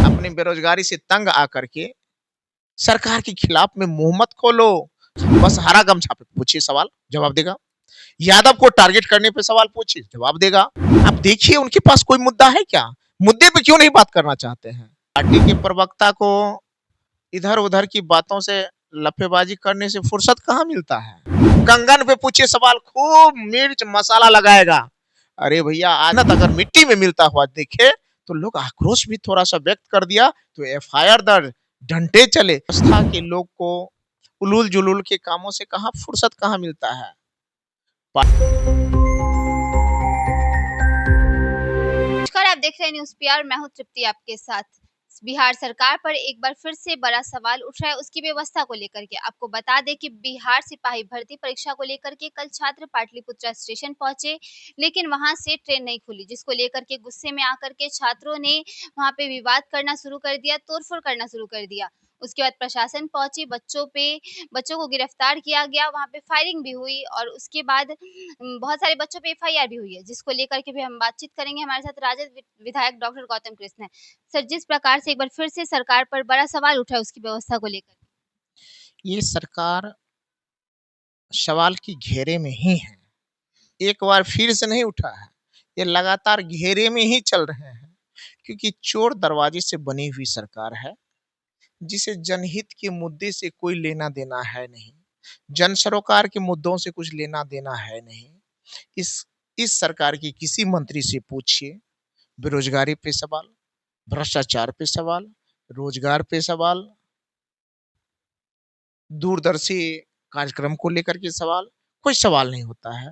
अपनी बेरोजगारी से तंग आकर के सरकार के खिलाफ में मुंह मत खोलो। बस हरा गमछा पे पूछिए, सवाल जवाब देगा। यादव को टारगेट करने पे सवाल पूछिए, जवाब देगा। अब देखिए उनके पास कोई मुद्दा है क्या? मुद्दे पे क्यों नहीं बात करना चाहते हैं? पार्टी के प्रवक्ता को इधर उधर की बातों से लफेबाजी करने से फुर्सत कहाँ मिलता है? कंगन पे पूछिए सवाल, खूब मिर्च मसाला लगाएगा। अरे भैया, आनत अगर मिट्टी में मिलता हुआ देखे तो लोग आक्रोश भी थोड़ा सा व्यक्त कर दिया तो एफआईआर दर्ज, डंडे चले। व्यवस्था के लोग को उलूल जुलूल के कामों से कहाँ फुर्सत कहाँ मिलता है? नमस्कार, आप देख रहे हैं न्यूज़ पीआर। मैं हूं तृप्ति आपके साथ। बिहार सरकार पर एक बार फिर से बड़ा सवाल उठ रहा है उसकी व्यवस्था को लेकर के। आपको बता दें कि बिहार सिपाही भर्ती परीक्षा को लेकर के कल छात्र पाटलिपुत्रा स्टेशन पहुंचे, लेकिन वहां से ट्रेन नहीं खुली, जिसको लेकर के गुस्से में आकर के छात्रों ने वहां पे विवाद करना शुरू कर दिया, तोड़फोड़ करना शुरू कर दिया। उसके बाद प्रशासन पहुंची, बच्चों को गिरफ्तार किया गया, वहां पे फायरिंग भी हुई और उसके बाद बहुत सारे बच्चों पे एफआईआर भी हुई है, जिसको लेकर के भी हम बातचीत करेंगे। हमारे साथ राजद विधायक डॉक्टर गौतम कृष्ण है। सर, जिस प्रकार से एक बार फिर से सरकार पर बड़ा सवाल उठा है उसकी व्यवस्था को लेकर। ये सरकार सवाल की घेरे में ही है, एक बार फिर से नहीं उठा है, ये लगातार घेरे में ही चल रहे हैं। क्योंकि चोर दरवाजे से बनी हुई सरकार है, जिसे जनहित के मुद्दे से कोई लेना देना है नहीं, जन सरोकार के मुद्दों से कुछ लेना देना है नहीं। इस इस सरकार की किसी मंत्री से पूछिए, बेरोजगारी पे सवाल, भ्रष्टाचार पे सवाल, रोजगार पे सवाल, दूरदर्शी कार्यक्रम को लेकर के सवाल, कोई सवाल नहीं होता है।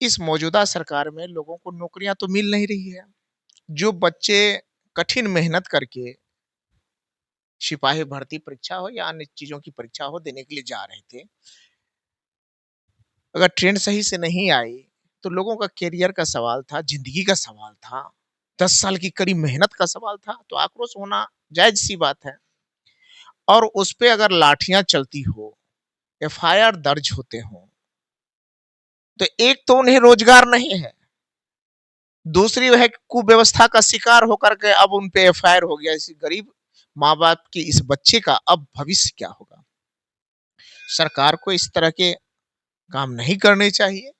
इस मौजूदा सरकार में लोगों को नौकरियां तो मिल नहीं रही है। जो बच्चे कठिन मेहनत करके सिपाही भर्ती परीक्षा हो या अन्य चीजों की परीक्षा हो देने के लिए जा रहे थे, अगर ट्रेंड सही से नहीं आई तो लोगों का करियर का सवाल था, जिंदगी का सवाल था, 10 साल की कड़ी मेहनत का सवाल था, तो आक्रोश होना जायज सी बात है। और उस पे अगर लाठियां चलती हो, एफआईआर दर्ज होते हो, तो एक तो उन्हें रोजगार नहीं है, दूसरी वह कुव्यवस्था का शिकार होकर के अब उन पे एफआईआर हो गया। इस गरीब माँ बाप के इस बच्चे का अब भविष्य क्या होगा? सरकार को इस तरह के काम नहीं करने चाहिए।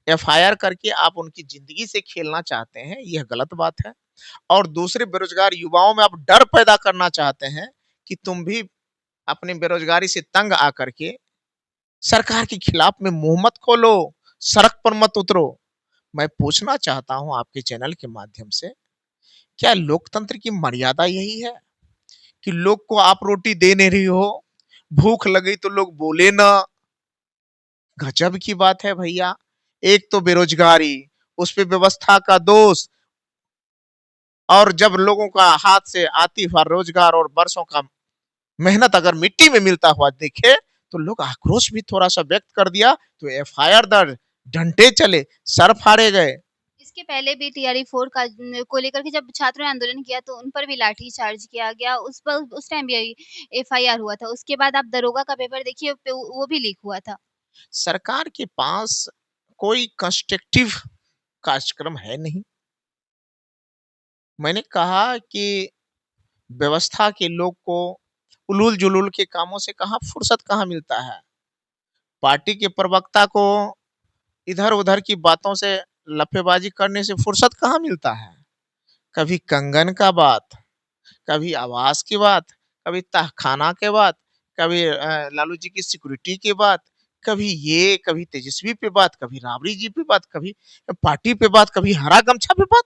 एफआईआर करके आप उनकी जिंदगी से खेलना चाहते हैं, यह गलत बात है। और दूसरे बेरोजगार युवाओं में आप डर पैदा करना चाहते हैं कि तुम भी अपनी बेरोजगारी से तंग आकर के सरकार के खिलाफ में मुंह मत खोलो, सड़क पर मत उतरो। मैं पूछना चाहता हूं आपके चैनल के माध्यम से, क्या लोकतंत्र की मर्यादा यही है कि लोग को आप रोटी दे नहीं रही हो, भूख लगी तो लोग बोले ना? गजब की बात है भैया। एक तो बेरोजगारी, उस पे व्यवस्था का दोष, और जब लोगों का हाथ से आती हुआ रोजगार और वर्षों का मेहनत अगर मिट्टी में मिलता हुआ देखे तो लोग आक्रोश भी थोड़ा सा व्यक्त कर दिया तो एफआईआर दर्ज, डंडे चले, सर फाड़े गए। इसके पहले भी टीआरई 4 का को लेकर के जब छात्रों ने आंदोलन किया तो उन पर भी लाठी चार्ज किया गया, उस टाइम भी एफआईआर हुआ था। उसके बाद आप दरोगा का पेपर देखिए, वो भी लीक हुआ था। सरकार के पास कोई कंस्ट्रक्टिव कार्यक्रम है नहीं। मैंने कहा कि व्यवस्था के लोग को उलूल जुलूल के कामों से कहाँ फुर्सत कहाँ मिलता है? पार्टी के प्रवक्ता को इधर उधर की बातों से लफेबाजी करने से फुर्सत कहाँ मिलता है? कभी कंगन का बात, कभी आवास की बात, कभी तहखाना के बात, कभी लालू जी की सिक्योरिटी की बात, कभी ये, कभी तेजस्वी पे बात, कभी राबड़ी जी पे बात, कभी पार्टी पे बात, कभी हरा गमछा पे बात।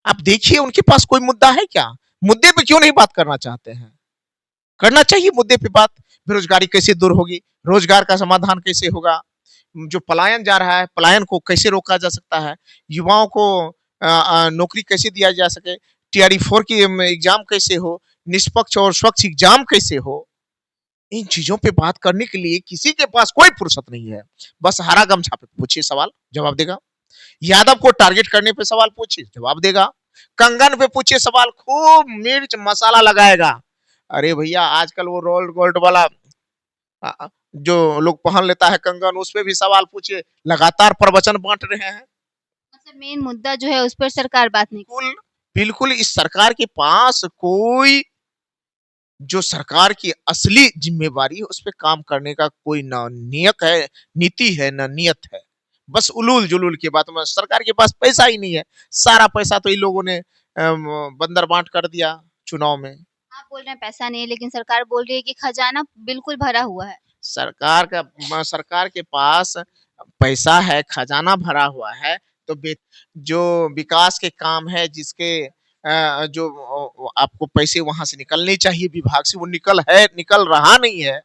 आप देखिए उनके पास कोई मुद्दा है क्या? मुद्दे पे क्यों नहीं बात करना चाहते हैं? करना चाहिए मुद्दे पे बात। बेरोजगारी कैसे दूर होगी, रोजगार का समाधान कैसे होगा, जो पलायन जा रहा है पलायन को कैसे रोका जा सकता है, युवाओं को नौकरी कैसे दिया जा सके, टीआरई 4 की एग्जाम कैसे हो, निष्पक्ष और स्वच्छ एग्जाम कैसे हो। इन चीजों पे बात करने के लिए किसी के पास कोई फुर्सत नहीं है। बस हरा गमछा पे पूछिए, सवाल जवाब देगा। यादव को टारगेट करने पे सवाल पूछिए, जवाब देगा। कंगन पे पूछिए सवाल, खूब मिर्च मसाला लगाएगा। अरे भैया, आजकल वो रोल्ड गोल्ड वाला जो लोग पहन लेता है कंगन, उस पे भी सवाल पूछिए। लगातार प्रवचन बांट रहे हैं। मतलब मेन मुद्दा जो है उस पर सरकार बात नहीं। कुल बिल्कुल इस सरकार के पास कोई जो सरकार की असली ज़िम्मेवारी है, उस पे काम करने का कोई ना नियत है, नीति है, ना नियत है। बस उलूल-जुलूल की बात में सरकार के पास पैसा ही नहीं है। सारा पैसा तो इन लोगों ने बंदर बाँट कर दिया चुनाव में। आप बोल रहे हैं पैसा नहीं है, लेकिन सरकार बोल रही है कि खजाना बिल्कुल भरा हुआ है। सरकार के पास पैसा है, खजाना भरा हुआ है, तो जो विकास के काम है जिसके जो आपको पैसे वहां से निकलने चाहिए विभाग से वो निकल रहा नहीं है।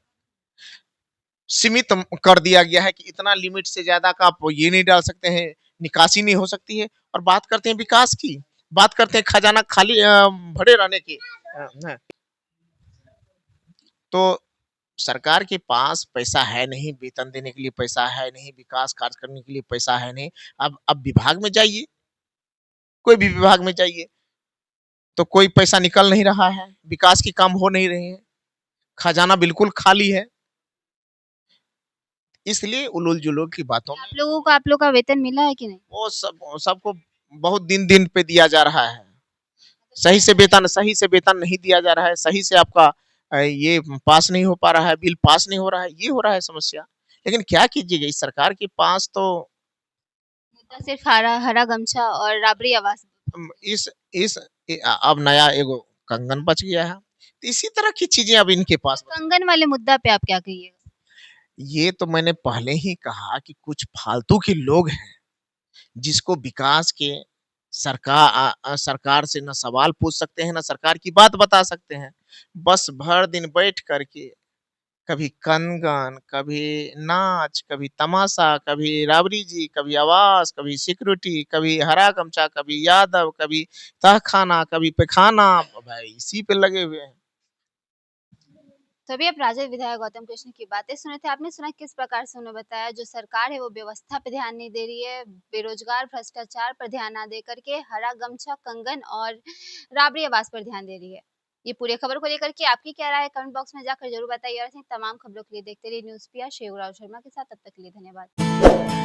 सीमित कर दिया गया है कि इतना लिमिट से ज्यादा का आप ये नहीं डाल सकते हैं, निकासी नहीं हो सकती है। और बात करते हैं विकास की, बात करते हैं खजाना खाली भरे रहने की। तो सरकार के पास पैसा है नहीं, वेतन देने के लिए पैसा है नहीं, विकास कार्य करने के लिए पैसा है नहीं। अब विभाग में जाइए, कोई भी विभाग में जाइए, तो कोई पैसा निकल नहीं रहा है, विकास के काम हो नहीं रहे हैं, खजाना बिल्कुल खाली है। इसलिए उलूल-जुलूल की बातों में आप लोगों का वेतन मिला है कि नहीं? वो सबको बहुत दिन-दिन पे दिया जा रहा है। सही से वेतन नहीं दिया जा रहा है, सही से आपका ये पास नहीं हो पा रहा है, बिल पास नहीं हो रहा है, ये हो रहा है समस्या। लेकिन क्या कीजिएगा, इस सरकार के पास तो मुद्दा सिर्फ हरा हरा गमछा और राबड़ी आवास। इस इस अब नया एगो कंगन बच गया है। तो इसी तरह की चीजें अब इनके पास कंगन वाले मुद्दा पे आप क्या कहिएगा? ये तो मैंने पहले ही कहा कि कुछ फालतू के लोग हैं जिसको विकास के सरकार से ना सवाल पूछ सकते हैं, ना सरकार की बात बता सकते हैं। बस भर दिन बैठ करके कभी कनगन, कभी नाच, कभी तमाशा, कभी राबड़ी जी, कभी आवास, कभी सिक्योरिटी, कभी हरा गमछा, कभी यादव, कभी तहखाना, कभी पैखाना, भाई इसी पे लगे हुए हैं। तभी आप राजद विधायक गौतम कृष्ण की बातें सुने थे। आपने सुना किस प्रकार से उन्होंने बताया जो सरकार है वो व्यवस्था पे ध्यान नहीं दे रही है, बेरोजगार भ्रष्टाचार पर ध्यान ना दे करके हरा गमछा, कंगन और राबड़ी आवास पर ध्यान दे रही है। ये पूरी खबर को लेकर के आपकी क्या राय है कमेंट बॉक्स में जाकर जरूर बताइए और ऐसी तमाम खबरों के लिए देखते रहिए न्यूज़ पीआर। शेखराव शर्मा के साथ, तब तक के लिए धन्यवाद।